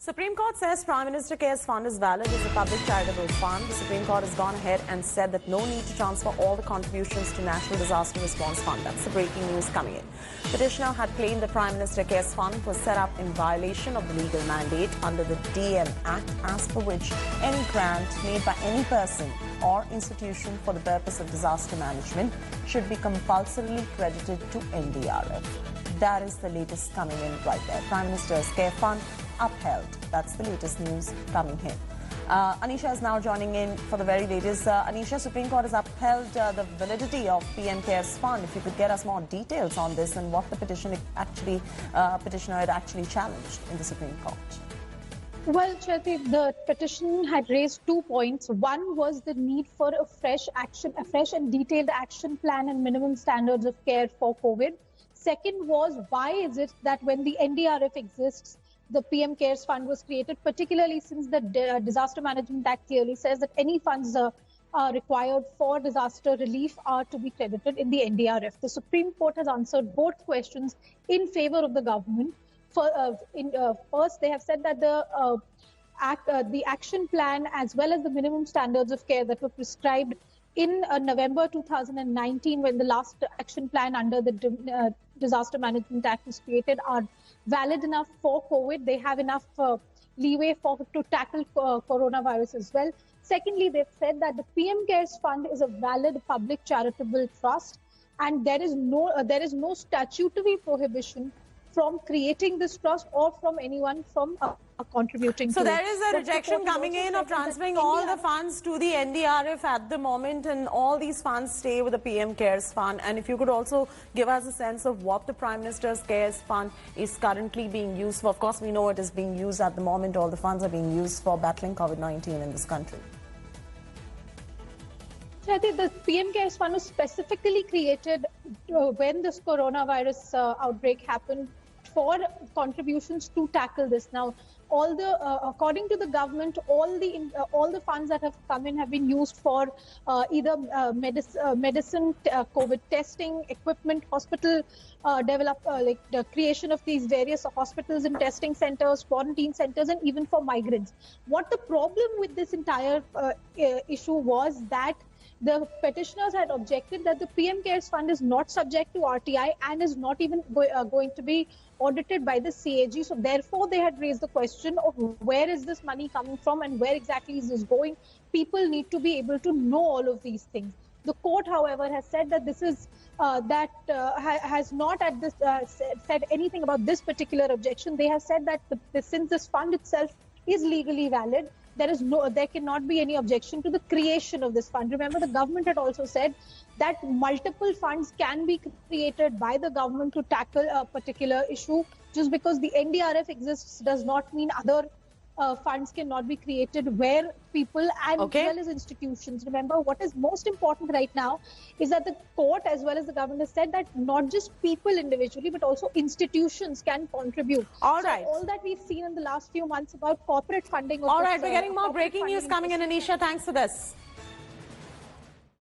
Supreme Court says Prime Minister Cares Fund is valid as a public charitable fund. The Supreme Court has gone ahead and said that no need to transfer all the contributions to National Disaster Response Fund. That's the breaking news coming in. Petitioner had claimed the Prime Minister Cares Fund was set up in violation of the legal mandate under the DM Act, as per which any grant made by any person or institution for the purpose of disaster management should be compulsorily credited to NDRF. That is the latest coming in right there. Prime Minister's Care Fund upheld. That's the latest news coming in. Anisha is now joining in for the very latest. Anisha, Supreme Court has upheld the validity of PM Cares Fund. If you could get us more details on this and what the petitioner had actually challenged in the Supreme Court. Well, Chaiti, the petition had raised 2 points. One was the need for a fresh and detailed action plan and minimum standards of care for COVID. Second was, why is it that when the NDRF exists, the PM Cares Fund was created, particularly since the Disaster Management Act clearly says that any funds required for disaster relief are to be credited in the NDRF. The Supreme Court has answered both questions in favor of the government. First, they have said that the action plan as well as the minimum standards of care that were prescribed in November 2019, when the last action plan under the Disaster Management Act was created, are valid enough for COVID. They have enough leeway to tackle coronavirus as well. Secondly, they've said that the PM Cares Fund is a valid public charitable trust, and there is no statutory prohibition from creating this trust or from anyone from contributing to it. So there is a rejection coming in of transferring all the funds to the NDRF at the moment, and all these funds stay with the PM Cares Fund. And if you could also give us a sense of what the Prime Minister's Cares Fund is currently being used for. Of course, we know it is being used at the moment. All the funds are being used for battling COVID-19 in this country. I think the PM Cares Fund was specifically created when this coronavirus outbreak happened for contributions to tackle this. Now, according to the government, all the funds that have come in have been used for either medicine, COVID testing, equipment, hospital like the creation of these various hospitals and testing centers, quarantine centers, and even for migrants. What the problem with this entire issue was that the petitioners had objected that the PM Cares Fund is not subject to RTI and is not even going to be audited by the CAG. So therefore, they had raised the question of where is this money coming from and where exactly is this going. People need to be able to know all of these things. The court, however, has said that this is has not at this said anything about this particular objection. They have said that since this fund itself is legally valid, there cannot be any objection to the creation of this fund. Remember, the government had also said that multiple funds can be created by the government to tackle a particular issue. Just because the NDRF exists does not mean other funds cannot be created where people and as well as institutions. Remember, what is most important right now is that the court as well as the government has said that not just people individually but also institutions can contribute. All that we've seen in the last few months about corporate funding. All right, we're getting more breaking news coming in, Anisha. Thanks for this.